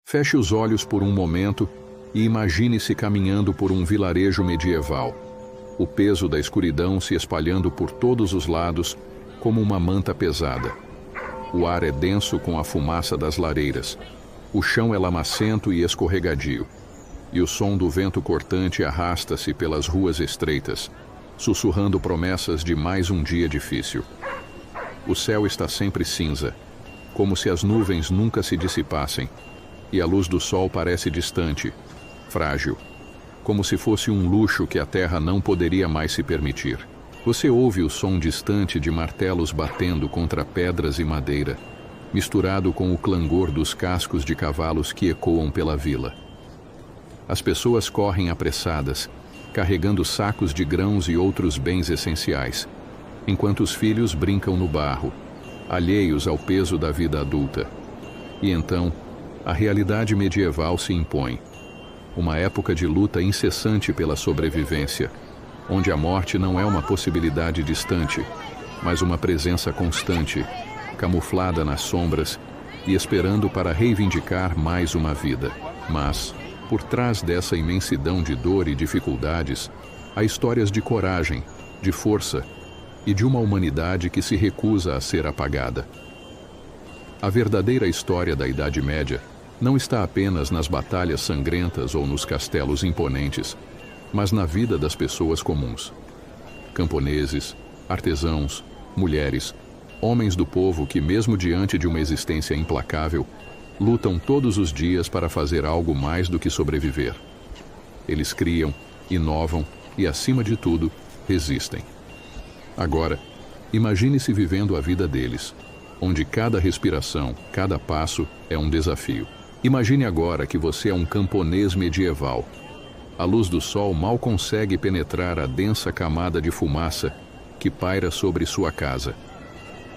Feche os olhos por um momento e imagine-se caminhando por um vilarejo medieval. O peso da escuridão se espalhando por todos os lados como uma manta pesada. O ar é denso com a fumaça das lareiras. O chão é lamacento e escorregadio. E o som do vento cortante arrasta-se pelas ruas estreitas, sussurrando promessas de mais um dia difícil. O céu está sempre cinza, como se as nuvens nunca se dissipassem, e a luz do sol parece distante, frágil, como se fosse um luxo que a terra não poderia mais se permitir. Você ouve o som distante de martelos batendo contra pedras e madeira, misturado com o clangor dos cascos de cavalos que ecoam pela vila. As pessoas correm apressadas, carregando sacos de grãos e outros bens essenciais, enquanto os filhos brincam no barro, alheios ao peso da vida adulta. E então, a realidade medieval se impõe. Uma época de luta incessante pela sobrevivência, onde a morte não é uma possibilidade distante, mas uma presença constante, camuflada nas sombras e esperando para reivindicar mais uma vida. Mas, por trás dessa imensidão de dor e dificuldades, há histórias de coragem, de força e de uma humanidade que se recusa a ser apagada. A verdadeira história da Idade Média não está apenas nas batalhas sangrentas ou nos castelos imponentes, mas na vida das pessoas comuns. Camponeses, artesãos, mulheres, homens do povo que, mesmo diante de uma existência implacável, lutam todos os dias para fazer algo mais do que sobreviver. Eles criam, inovam e, acima de tudo, resistem. Agora, imagine-se vivendo a vida deles, onde cada respiração, cada passo é um desafio. Imagine agora que você é um camponês medieval. A luz do sol mal consegue penetrar a densa camada de fumaça que paira sobre sua casa.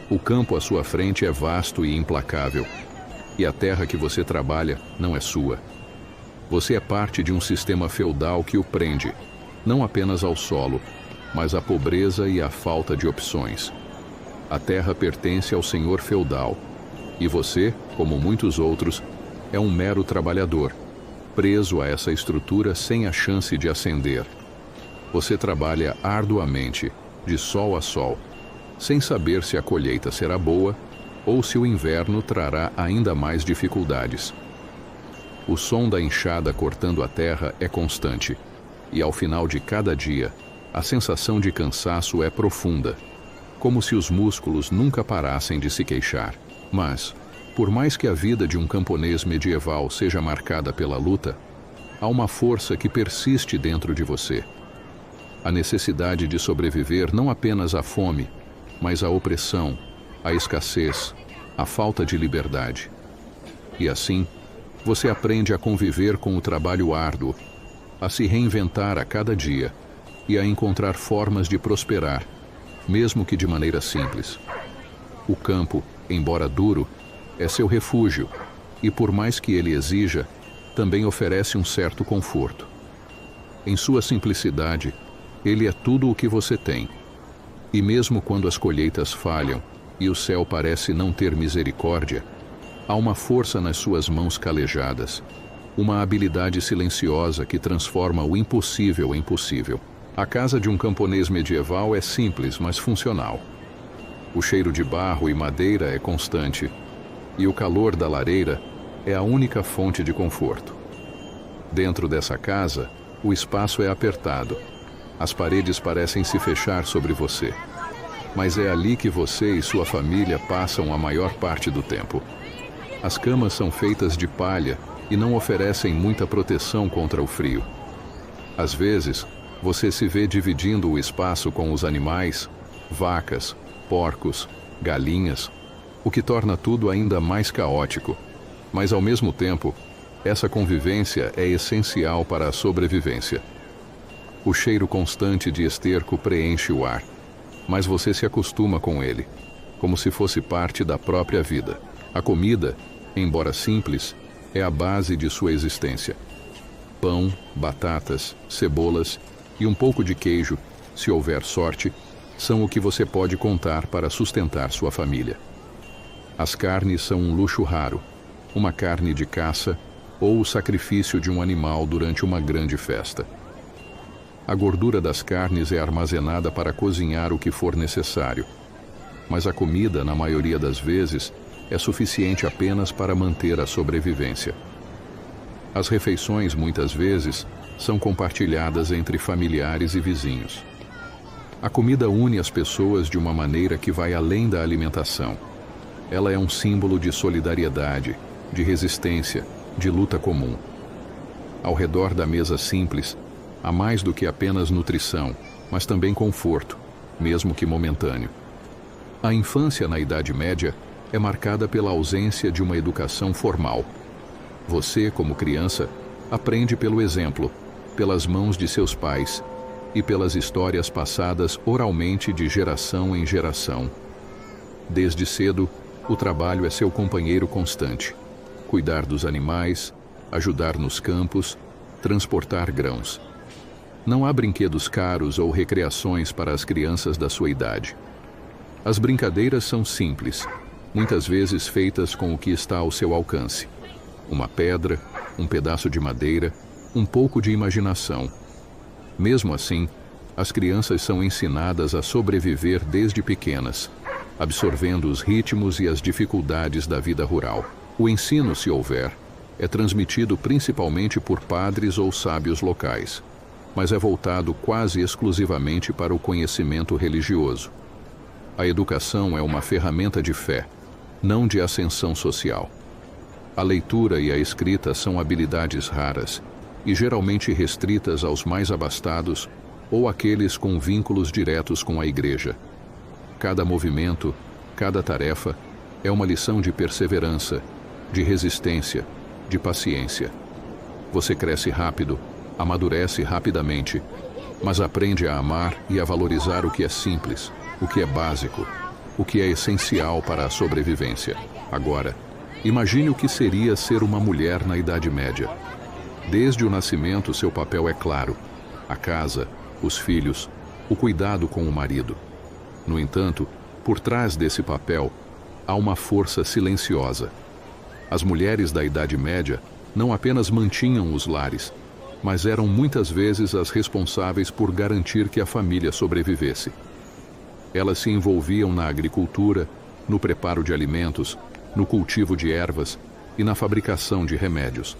O campo à sua frente é vasto e implacável, e a terra que você trabalha não é sua. Você é parte de um sistema feudal que o prende, não apenas ao solo, mas à pobreza e à falta de opções. A terra pertence ao senhor feudal, e você, como muitos outros, é um mero trabalhador, preso a essa estrutura sem a chance de ascender. Você trabalha arduamente, de sol a sol, sem saber se a colheita será boa ou se o inverno trará ainda mais dificuldades. O som da enxada cortando a terra é constante, e ao final de cada dia, a sensação de cansaço é profunda, como se os músculos nunca parassem de se queixar. Mas, por mais que a vida de um camponês medieval seja marcada pela luta, há uma força que persiste dentro de você. A necessidade de sobreviver não apenas à fome, mas à opressão, à escassez, à falta de liberdade. E assim, você aprende a conviver com o trabalho árduo, a se reinventar a cada dia e a encontrar formas de prosperar, mesmo que de maneira simples. O campo, embora duro, é seu refúgio e, por mais que ele exija, também oferece um certo conforto. Em sua simplicidade, ele é tudo o que você tem. E mesmo quando as colheitas falham e o céu parece não ter misericórdia, há uma força nas suas mãos calejadas, uma habilidade silenciosa que transforma o impossível em possível. A casa de um camponês medieval é simples, mas funcional. O cheiro de barro e madeira é constante, e o calor da lareira é a única fonte de conforto. Dentro dessa casa, o espaço é apertado. As paredes parecem se fechar sobre você. Mas é ali que você e sua família passam a maior parte do tempo. As camas são feitas de palha e não oferecem muita proteção contra o frio. Às vezes, você se vê dividindo o espaço com os animais, vacas, porcos, galinhas, o que torna tudo ainda mais caótico. Mas, ao mesmo tempo, essa convivência é essencial para a sobrevivência. O cheiro constante de esterco preenche o ar, mas você se acostuma com ele, como se fosse parte da própria vida. A comida, embora simples, é a base de sua existência. Pão, batatas, cebolas e um pouco de queijo, se houver sorte, são o que você pode contar para sustentar sua família. As carnes são um luxo raro, uma carne de caça, ou o sacrifício de um animal durante uma grande festa. A gordura das carnes é armazenada para cozinhar o que for necessário, mas a comida, na maioria das vezes, é suficiente apenas para manter a sobrevivência. As refeições, muitas vezes, são compartilhadas entre familiares e vizinhos. A comida une as pessoas de uma maneira que vai além da alimentação. Ela é um símbolo de solidariedade, de resistência, de luta comum. Ao redor da mesa simples, há mais do que apenas nutrição, mas também conforto, mesmo que momentâneo. A infância na Idade Média é marcada pela ausência de uma educação formal. Você, como criança, aprende pelo exemplo, pelas mãos de seus pais e pelas histórias passadas oralmente de geração em geração. Desde cedo, o trabalho é seu companheiro constante. Cuidar dos animais, ajudar nos campos, transportar grãos. Não há brinquedos caros ou recreações para as crianças da sua idade. As brincadeiras são simples, muitas vezes feitas com o que está ao seu alcance. Uma pedra, um pedaço de madeira, um pouco de imaginação. Mesmo assim, as crianças são ensinadas a sobreviver desde pequenas, absorvendo os ritmos e as dificuldades da vida rural. O ensino, se houver, é transmitido principalmente por padres ou sábios locais, mas é voltado quase exclusivamente para o conhecimento religioso. A educação é uma ferramenta de fé, não de ascensão social. A leitura e a escrita são habilidades raras e geralmente restritas aos mais abastados ou àqueles com vínculos diretos com a igreja. Cada movimento, cada tarefa, é uma lição de perseverança, de resistência, de paciência. Você cresce rápido, amadurece rapidamente, mas aprende a amar e a valorizar o que é simples, o que é básico, o que é essencial para a sobrevivência. Agora, imagine o que seria ser uma mulher na Idade Média. Desde o nascimento, seu papel é claro: a casa, os filhos, o cuidado com o marido. No entanto, por trás desse papel, há uma força silenciosa. As mulheres da Idade Média não apenas mantinham os lares, mas eram muitas vezes as responsáveis por garantir que a família sobrevivesse. Elas se envolviam na agricultura, no preparo de alimentos, no cultivo de ervas e na fabricação de remédios.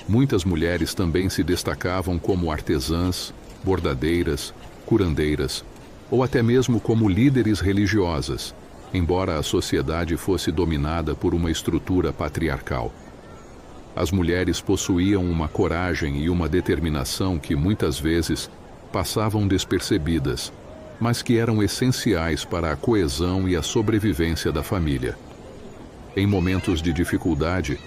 Muitas mulheres também se destacavam como artesãs, bordadeiras, curandeiras, ou até mesmo como líderes religiosas, embora a sociedade fosse dominada por uma estrutura patriarcal. As mulheres possuíam uma coragem e uma determinação que muitas vezes passavam despercebidas, mas que eram essenciais para a coesão e a sobrevivência da família. Em momentos de dificuldade,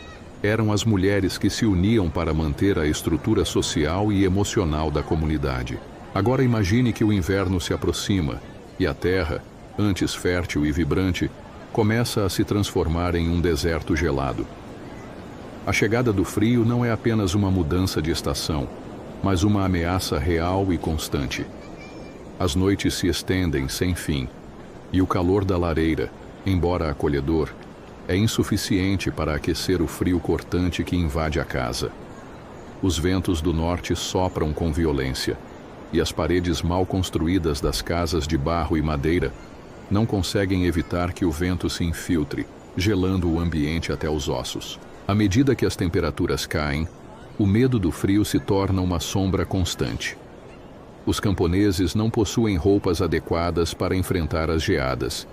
eram as mulheres que se uniam para manter a estrutura social e emocional da comunidade. Agora imagine que o inverno se aproxima e a terra, antes fértil e vibrante, começa a se transformar em um deserto gelado. A chegada do frio não é apenas uma mudança de estação, mas uma ameaça real e constante. As noites se estendem sem fim, e o calor da lareira, embora acolhedor, é insuficiente para aquecer o frio cortante que invade a casa. Os ventos do norte sopram com violência, e as paredes mal construídas das casas de barro e madeira não conseguem evitar que o vento se infiltre, gelando o ambiente até os ossos. À medida que as temperaturas caem, o medo do frio se torna uma sombra constante. Os camponeses não possuem roupas adequadas para enfrentar as geadas,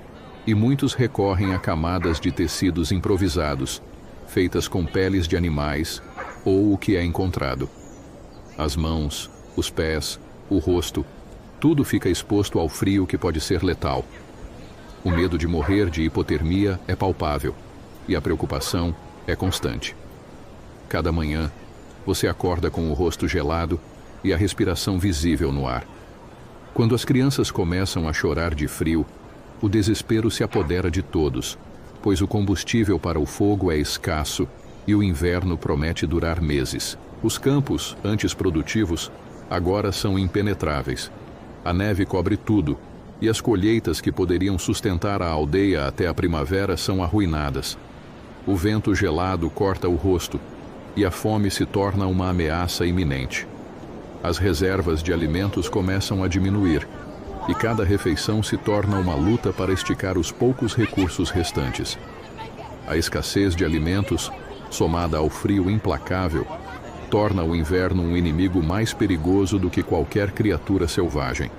e muitos recorrem a camadas de tecidos improvisados, feitas com peles de animais ou o que é encontrado. As mãos, os pés, o rosto, tudo fica exposto ao frio que pode ser letal. O medo de morrer de hipotermia é palpável, e a preocupação é constante. Cada manhã, você acorda com o rosto gelado e a respiração visível no ar. Quando as crianças começam a chorar de frio, o desespero se apodera de todos, pois o combustível para o fogo é escasso e o inverno promete durar meses. Os campos, antes produtivos, agora são impenetráveis. A neve cobre tudo, e as colheitas que poderiam sustentar a aldeia até a primavera são arruinadas. O vento gelado corta o rosto, e a fome se torna uma ameaça iminente. As reservas de alimentos começam a diminuir, e cada refeição se torna uma luta para esticar os poucos recursos restantes. A escassez de alimentos, somada ao frio implacável, torna o inverno um inimigo mais perigoso do que qualquer criatura selvagem.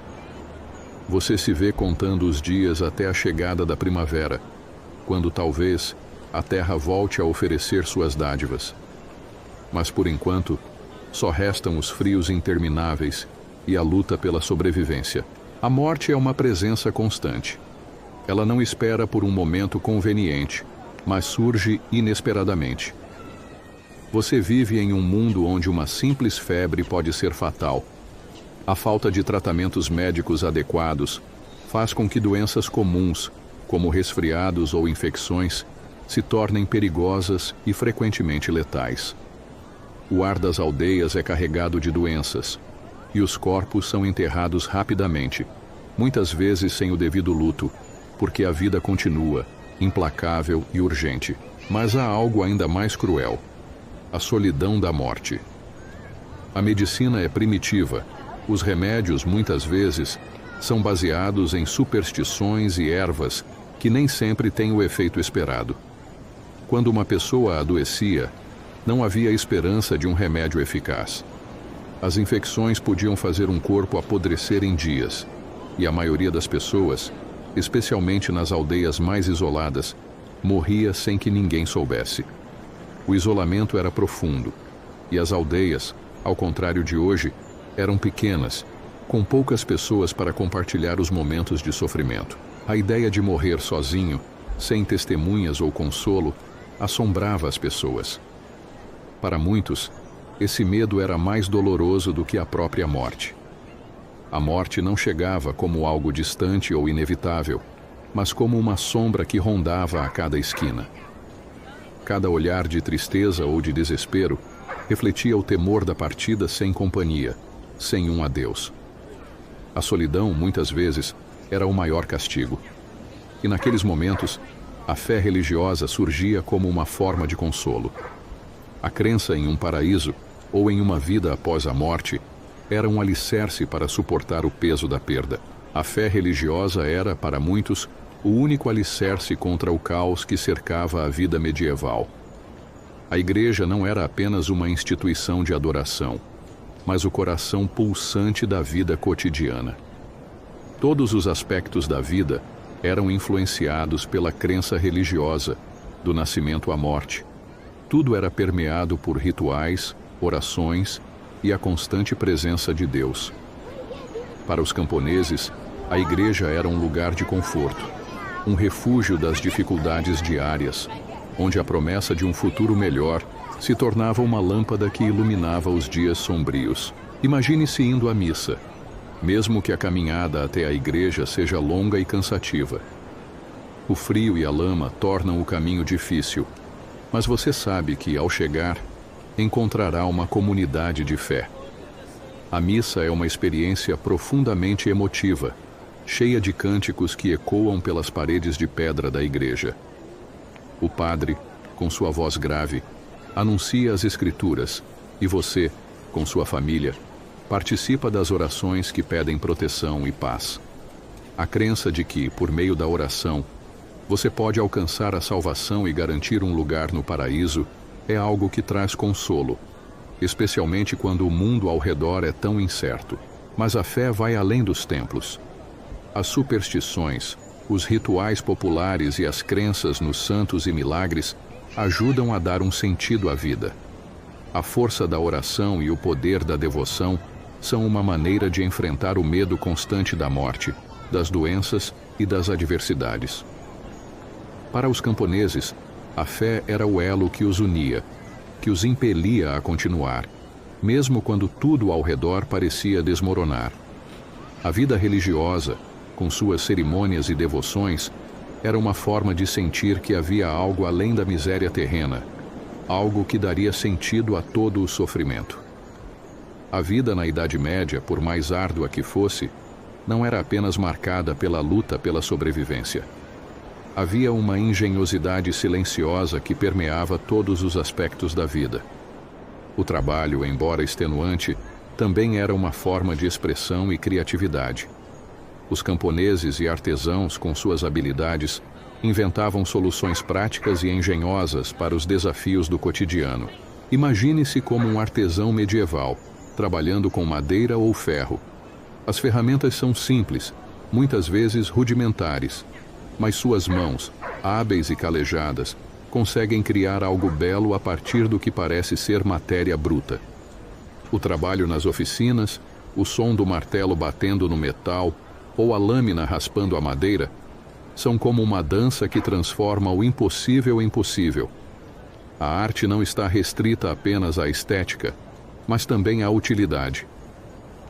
Você se vê contando os dias até a chegada da primavera, quando talvez a terra volte a oferecer suas dádivas. Mas por enquanto, só restam os frios intermináveis e a luta pela sobrevivência. A morte é uma presença constante. Ela não espera por um momento conveniente, mas surge inesperadamente. Você vive em um mundo onde uma simples febre pode ser fatal. A falta de tratamentos médicos adequados faz com que doenças comuns, como resfriados ou infecções, se tornem perigosas e frequentemente letais. O ar das aldeias é carregado de doenças, e os corpos são enterrados rapidamente, muitas vezes sem o devido luto, porque a vida continua, implacável e urgente. Mas há algo ainda mais cruel: a solidão da morte. A medicina é primitiva. Os remédios, muitas vezes, são baseados em superstições e ervas que nem sempre têm o efeito esperado. Quando uma pessoa adoecia, não havia esperança de um remédio eficaz. As infecções podiam fazer um corpo apodrecer em dias, e a maioria das pessoas, especialmente nas aldeias mais isoladas, morria sem que ninguém soubesse. O isolamento era profundo, e as aldeias, ao contrário de hoje, eram pequenas, com poucas pessoas para compartilhar os momentos de sofrimento. A ideia de morrer sozinho, sem testemunhas ou consolo, assombrava as pessoas. Para muitos, esse medo era mais doloroso do que a própria morte. A morte não chegava como algo distante ou inevitável, mas como uma sombra que rondava a cada esquina. Cada olhar de tristeza ou de desespero refletia o temor da partida sem companhia, sem um adeus. A solidão, muitas vezes, era o maior castigo. E naqueles momentos, a fé religiosa surgia como uma forma de consolo. A crença em um paraíso ou em uma vida após a morte era um alicerce para suportar o peso da perda. A fé religiosa era, para muitos, o único alicerce contra o caos que cercava a vida medieval. A igreja não era apenas uma instituição de adoração, mas o coração pulsante da vida cotidiana. Todos os aspectos da vida eram influenciados pela crença religiosa, do nascimento à morte. Tudo era permeado por rituais, orações e a constante presença de Deus. Para os camponeses, a igreja era um lugar de conforto, um refúgio das dificuldades diárias, onde a promessa de um futuro melhor se tornava uma lâmpada que iluminava os dias sombrios. Imagine-se indo à missa, mesmo que a caminhada até a igreja seja longa e cansativa. O frio e a lama tornam o caminho difícil, mas você sabe que, ao chegar, encontrará uma comunidade de fé. A missa é uma experiência profundamente emotiva, cheia de cânticos que ecoam pelas paredes de pedra da igreja. O padre, com sua voz grave, anuncia as escrituras, e você, com sua família, participa das orações que pedem proteção e paz. A crença de que, por meio da oração, você pode alcançar a salvação e garantir um lugar no paraíso é algo que traz consolo, especialmente quando o mundo ao redor é tão incerto. Mas a fé vai além dos templos. As superstições, os rituais populares e as crenças nos santos e milagres ajudam a dar um sentido à vida. A força da oração e o poder da devoção são uma maneira de enfrentar o medo constante da morte, das doenças e das adversidades. Para os camponeses, a fé era o elo que os unia, que os impelia a continuar, mesmo quando tudo ao redor parecia desmoronar. A vida religiosa, com suas cerimônias e devoções, era uma forma de sentir que havia algo além da miséria terrena, algo que daria sentido a todo o sofrimento. A vida na Idade Média, por mais árdua que fosse, não era apenas marcada pela luta pela sobrevivência. Havia uma engenhosidade silenciosa que permeava todos os aspectos da vida. O trabalho, embora extenuante, também era uma forma de expressão e criatividade. Os camponeses e artesãos, com suas habilidades, inventavam soluções práticas e engenhosas para os desafios do cotidiano. Imagine-se como um artesão medieval, trabalhando com madeira ou ferro. As ferramentas são simples, muitas vezes rudimentares, mas suas mãos, hábeis e calejadas, conseguem criar algo belo a partir do que parece ser matéria bruta. O trabalho nas oficinas, o som do martelo batendo no metal ou a lâmina raspando a madeira são como uma dança que transforma o impossível em possível. A arte não está restrita apenas à estética, mas também à utilidade.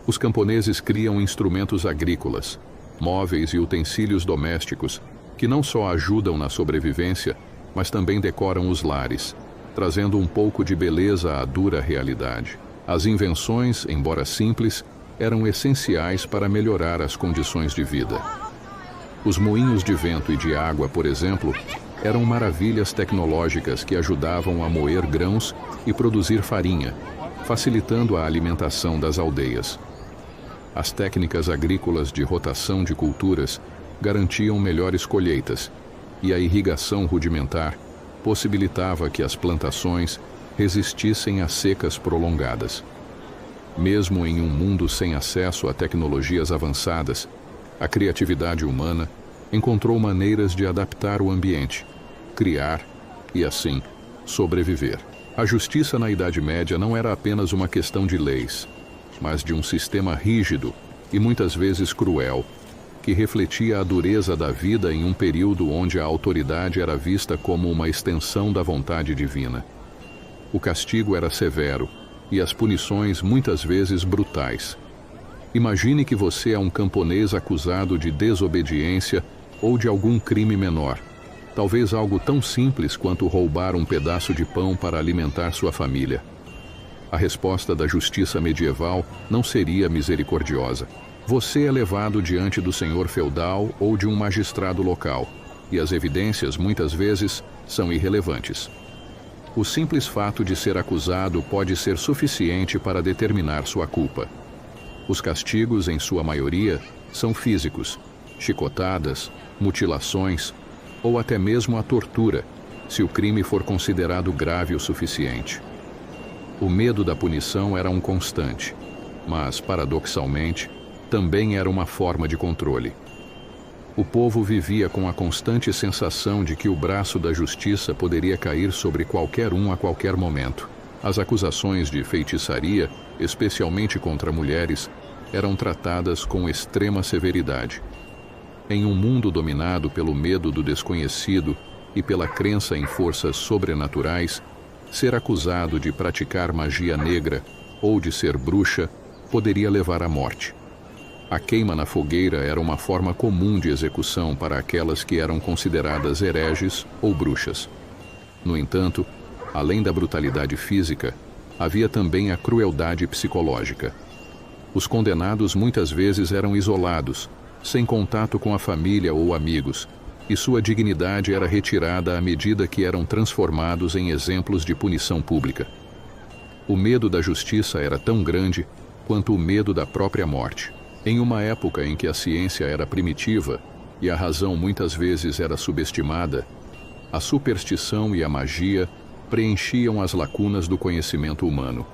Os camponeses criam instrumentos agrícolas, móveis e utensílios domésticos que não só ajudam na sobrevivência, mas também decoram os lares, trazendo um pouco de beleza à dura realidade. As invenções, embora simples, eram essenciais para melhorar as condições de vida. Os moinhos de vento e de água, por exemplo, eram maravilhas tecnológicas que ajudavam a moer grãos e produzir farinha, facilitando a alimentação das aldeias. As técnicas agrícolas de rotação de culturas garantiam melhores colheitas, e a irrigação rudimentar possibilitava que as plantações resistissem a secas prolongadas. Mesmo em um mundo sem acesso a tecnologias avançadas, a criatividade humana encontrou maneiras de adaptar o ambiente, criar e, assim, sobreviver. A justiça na Idade Média não era apenas uma questão de leis, mas de um sistema rígido e muitas vezes cruel, que refletia a dureza da vida em um período onde a autoridade era vista como uma extensão da vontade divina. O castigo era severo e as punições muitas vezes brutais. Imagine que você é um camponês acusado de desobediência ou de algum crime menor, talvez algo tão simples quanto roubar um pedaço de pão para alimentar sua família. A resposta da justiça medieval não seria misericordiosa. Você é levado diante do senhor feudal ou de um magistrado local, e as evidências, muitas vezes, são irrelevantes. O simples fato de ser acusado pode ser suficiente para determinar sua culpa. Os castigos, em sua maioria, são físicos, chicotadas, mutilações ou até mesmo a tortura, se o crime for considerado grave o suficiente. O medo da punição era um constante, mas, paradoxalmente, também era uma forma de controle. O povo vivia com a constante sensação de que o braço da justiça poderia cair sobre qualquer um a qualquer momento. As acusações de feitiçaria, especialmente contra mulheres, eram tratadas com extrema severidade. Em um mundo dominado pelo medo do desconhecido e pela crença em forças sobrenaturais, ser acusado de praticar magia negra ou de ser bruxa poderia levar à morte. A queima na fogueira era uma forma comum de execução para aquelas que eram consideradas hereges ou bruxas. No entanto, além da brutalidade física, havia também a crueldade psicológica. Os condenados muitas vezes eram isolados, sem contato com a família ou amigos, e sua dignidade era retirada à medida que eram transformados em exemplos de punição pública. O medo da justiça era tão grande quanto o medo da própria morte. Em uma época em que a ciência era primitiva e a razão muitas vezes era subestimada, a superstição e a magia preenchiam as lacunas do conhecimento humano.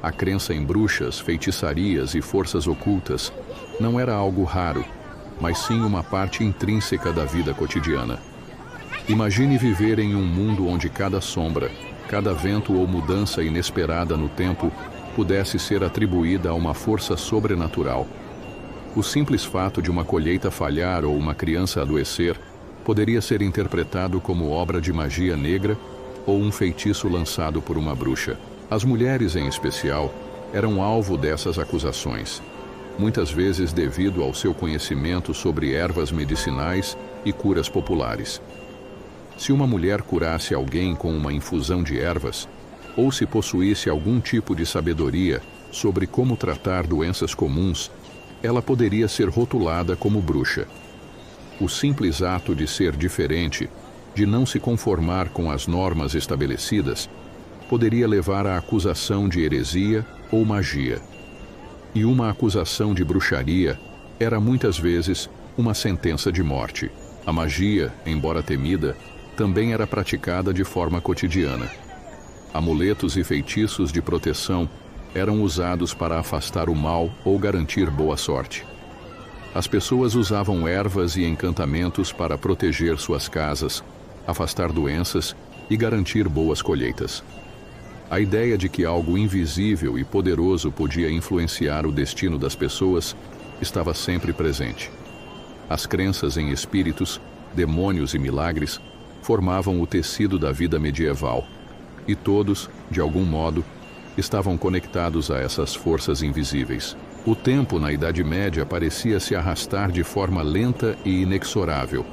A crença em bruxas, feitiçarias e forças ocultas não era algo raro, mas sim uma parte intrínseca da vida cotidiana. Imagine viver em um mundo onde cada sombra, cada vento ou mudança inesperada no tempo pudesse ser atribuída a uma força sobrenatural. O simples fato de uma colheita falhar ou uma criança adoecer poderia ser interpretado como obra de magia negra ou um feitiço lançado por uma bruxa. As mulheres, em especial, eram alvo dessas acusações, muitas vezes devido ao seu conhecimento sobre ervas medicinais e curas populares. Se uma mulher curasse alguém com uma infusão de ervas, ou se possuísse algum tipo de sabedoria sobre como tratar doenças comuns, ela poderia ser rotulada como bruxa. O simples ato de ser diferente, de não se conformar com as normas estabelecidas, poderia levar à acusação de heresia ou magia. E uma acusação de bruxaria era muitas vezes uma sentença de morte. A magia, embora temida, também era praticada de forma cotidiana. Amuletos e feitiços de proteção eram usados para afastar o mal ou garantir boa sorte. As pessoas usavam ervas e encantamentos para proteger suas casas, afastar doenças e garantir boas colheitas. A ideia de que algo invisível e poderoso podia influenciar o destino das pessoas estava sempre presente. As crenças em espíritos, demônios e milagres formavam o tecido da vida medieval, e todos, de algum modo, estavam conectados a essas forças invisíveis. O tempo na Idade Média parecia se arrastar de forma lenta e inexorável,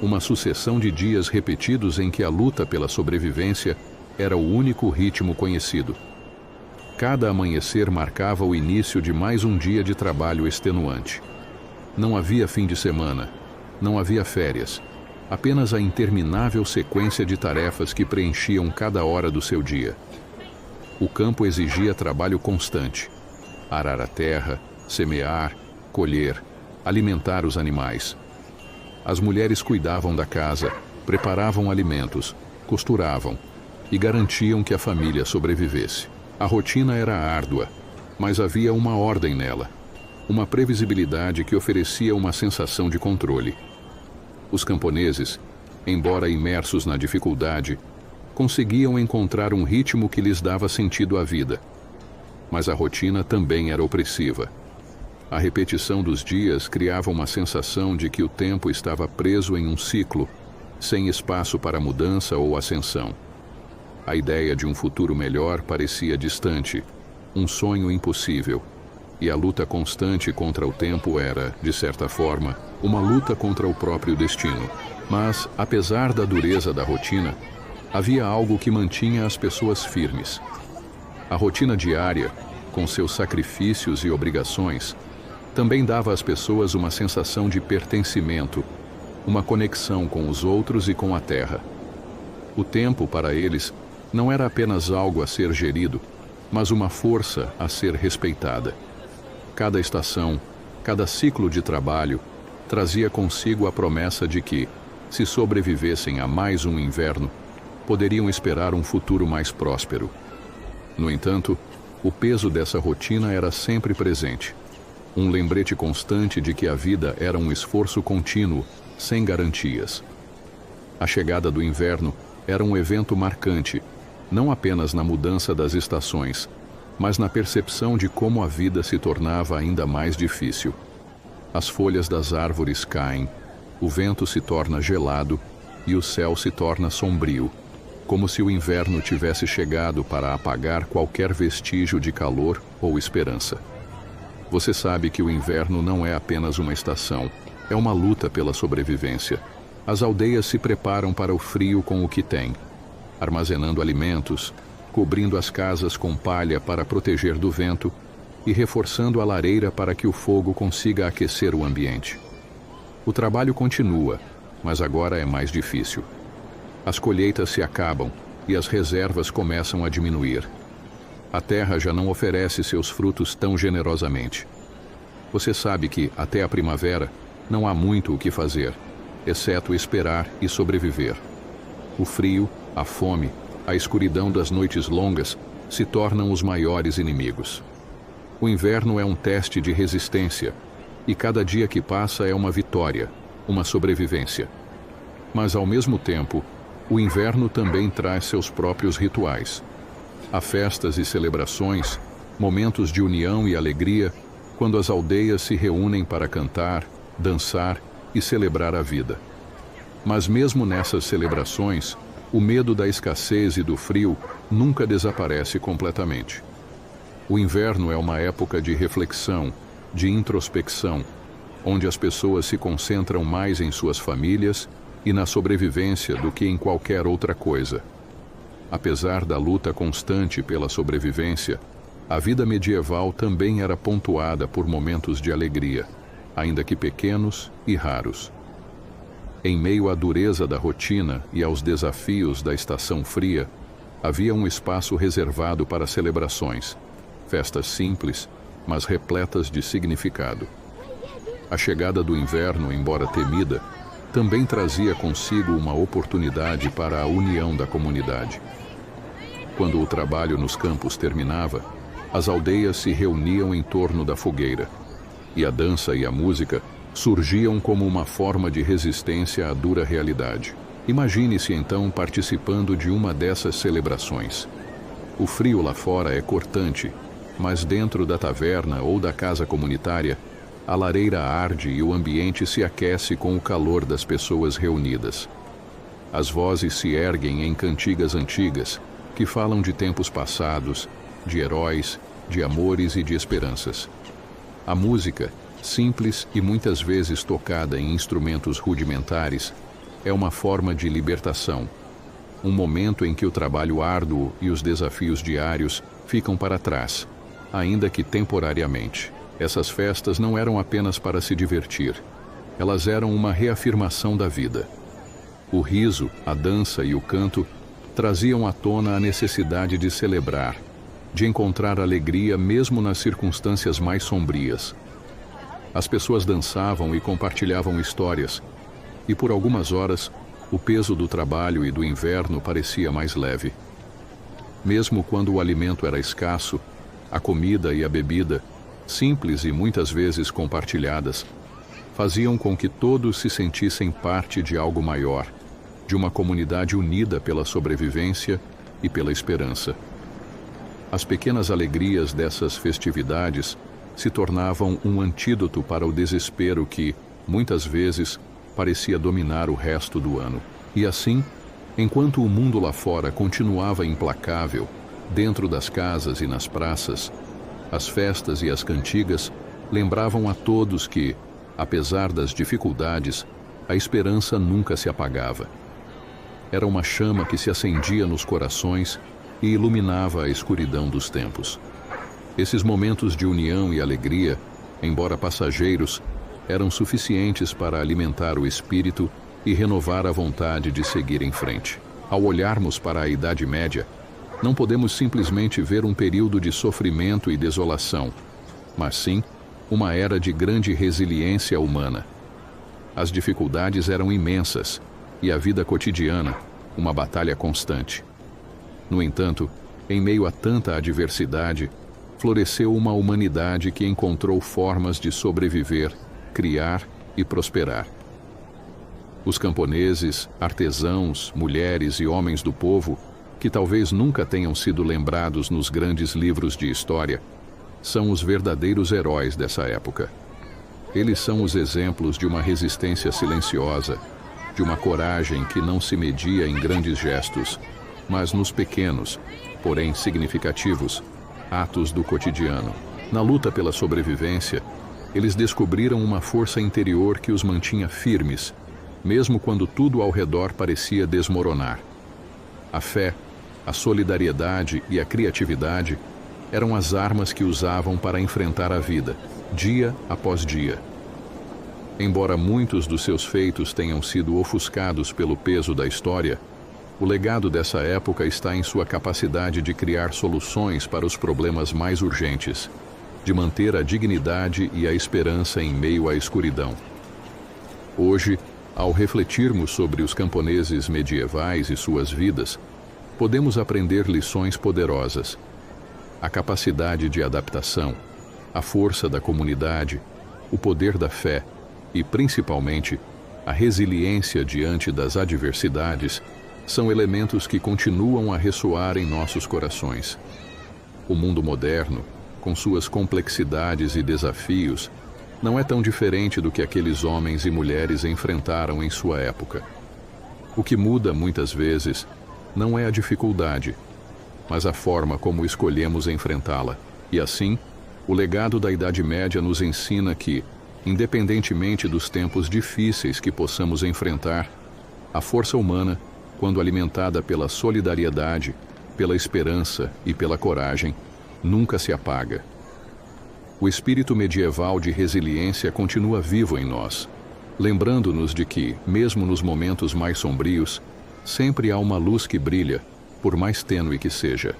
uma sucessão de dias repetidos em que a luta pela sobrevivência era o único ritmo conhecido. Cada amanhecer marcava o início de mais um dia de trabalho extenuante. Não havia fim de semana, não havia férias, apenas a interminável sequência de tarefas que preenchiam cada hora do seu dia. O campo exigia trabalho constante: arar a terra, semear, colher, alimentar os animais. As mulheres cuidavam da casa, preparavam alimentos, costuravam e garantiam que a família sobrevivesse. A rotina era árdua, mas havia uma ordem nela, uma previsibilidade que oferecia uma sensação de controle. Os camponeses, embora imersos na dificuldade, conseguiam encontrar um ritmo que lhes dava sentido à vida. Mas a rotina também era opressiva. A repetição dos dias criava uma sensação de que o tempo estava preso em um ciclo, sem espaço para mudança ou ascensão. A ideia de um futuro melhor parecia distante, um sonho impossível, e a luta constante contra o tempo era, de certa forma, uma luta contra o próprio destino. Mas, apesar da dureza da rotina, havia algo que mantinha as pessoas firmes. A rotina diária, com seus sacrifícios e obrigações, também dava às pessoas uma sensação de pertencimento, uma conexão com os outros e com a terra. O tempo, para eles, não era apenas algo a ser gerido, mas uma força a ser respeitada. Cada estação, cada ciclo de trabalho, trazia consigo a promessa de que, se sobrevivessem a mais um inverno, poderiam esperar um futuro mais próspero. No entanto, o peso dessa rotina era sempre presente. Um lembrete constante de que a vida era um esforço contínuo, sem garantias. A chegada do inverno era um evento marcante, não apenas na mudança das estações, mas na percepção de como a vida se tornava ainda mais difícil. As folhas das árvores caem, o vento se torna gelado e o céu se torna sombrio, como se o inverno tivesse chegado para apagar qualquer vestígio de calor ou esperança. Você sabe que o inverno não é apenas uma estação, é uma luta pela sobrevivência. As aldeias se preparam para o frio com o que têm, armazenando alimentos, cobrindo as casas com palha para proteger do vento e reforçando a lareira para que o fogo consiga aquecer o ambiente. O trabalho continua, mas agora é mais difícil. As colheitas se acabam e as reservas começam a diminuir. A terra já não oferece seus frutos tão generosamente. Você sabe que, até a primavera, não há muito o que fazer, exceto esperar e sobreviver. O frio, a fome, a escuridão das noites longas se tornam os maiores inimigos. O inverno é um teste de resistência, e cada dia que passa é uma vitória, uma sobrevivência. Mas, ao mesmo tempo, o inverno também traz seus próprios rituais. Há festas e celebrações, momentos de união e alegria, quando as aldeias se reúnem para cantar, dançar e celebrar a vida. Mas mesmo nessas celebrações, o medo da escassez e do frio nunca desaparece completamente. O inverno é uma época de reflexão, de introspecção, onde as pessoas se concentram mais em suas famílias e na sobrevivência do que em qualquer outra coisa. Apesar da luta constante pela sobrevivência, a vida medieval também era pontuada por momentos de alegria, ainda que pequenos e raros. Em meio à dureza da rotina e aos desafios da estação fria, Havia um espaço reservado para celebrações, festas simples, mas repletas de significado. A chegada do inverno, embora temida, também trazia consigo uma oportunidade para a união da comunidade. Quando o trabalho nos campos terminava, as aldeias se reuniam em torno da fogueira, e a dança e a música surgiam como uma forma de resistência à dura realidade. Imagine-se então participando de uma dessas celebrações. O frio lá fora é cortante, mas dentro da taverna ou da casa comunitária, a lareira arde e o ambiente se aquece com o calor das pessoas reunidas. As vozes se erguem em cantigas antigas, que falam de tempos passados, de heróis, de amores e de esperanças. A música, simples e muitas vezes tocada em instrumentos rudimentares, é uma forma de libertação, um momento em que o trabalho árduo e os desafios diários ficam para trás, ainda que temporariamente. Essas festas não eram apenas para se divertir, elas eram uma reafirmação da vida. O riso, a dança e o canto traziam à tona a necessidade de celebrar, de encontrar alegria mesmo nas circunstâncias mais sombrias. As pessoas dançavam e compartilhavam histórias, e por algumas horas o peso do trabalho e do inverno parecia mais leve. Mesmo quando o alimento era escasso, a comida e a bebida, simples e muitas vezes compartilhadas, faziam com que todos se sentissem parte de algo maior, de uma comunidade unida pela sobrevivência e pela esperança. As pequenas alegrias dessas festividades se tornavam um antídoto para o desespero que, muitas vezes, parecia dominar o resto do ano. E assim, enquanto o mundo lá fora continuava implacável, dentro das casas e nas praças, as festas e as cantigas lembravam a todos que, apesar das dificuldades, a esperança nunca se apagava. Era uma chama que se acendia nos corações e iluminava a escuridão dos tempos. Esses momentos de união e alegria, embora passageiros, eram suficientes para alimentar o espírito e renovar a vontade de seguir em frente. Ao olharmos para a Idade Média, não podemos simplesmente ver um período de sofrimento e desolação, mas sim uma era de grande resiliência humana. As dificuldades eram imensas e a vida cotidiana, uma batalha constante. No entanto, em meio a tanta adversidade, floresceu uma humanidade que encontrou formas de sobreviver, criar e prosperar. Os camponeses, artesãos, mulheres e homens do povo, que talvez nunca tenham sido lembrados nos grandes livros de história, são os verdadeiros heróis dessa época. Eles são os exemplos de uma resistência silenciosa, de uma coragem que não se media em grandes gestos, mas nos pequenos, porém significativos, atos do cotidiano. Na luta pela sobrevivência, eles descobriram uma força interior que os mantinha firmes, mesmo quando tudo ao redor parecia desmoronar. A fé, a solidariedade e a criatividade eram as armas que usavam para enfrentar a vida, dia após dia. Embora muitos dos seus feitos tenham sido ofuscados pelo peso da história, o legado dessa época está em sua capacidade de criar soluções para os problemas mais urgentes, de manter a dignidade e a esperança em meio à escuridão. Hoje, ao refletirmos sobre os camponeses medievais e suas vidas, podemos aprender lições poderosas. A capacidade de adaptação, a força da comunidade, o poder da fé e, principalmente, a resiliência diante das adversidades são elementos que continuam a ressoar em nossos corações. O mundo moderno, com suas complexidades e desafios, não é tão diferente do que aqueles homens e mulheres enfrentaram em sua época. O que muda, muitas vezes, não é a dificuldade, mas a forma como escolhemos enfrentá-la. E assim, o legado da Idade Média nos ensina que, independentemente dos tempos difíceis que possamos enfrentar, a força humana, quando alimentada pela solidariedade, pela esperança e pela coragem, nunca se apaga. O espírito medieval de resiliência continua vivo em nós, lembrando-nos de que, mesmo nos momentos mais sombrios, sempre há uma luz que brilha, por mais tênue que seja.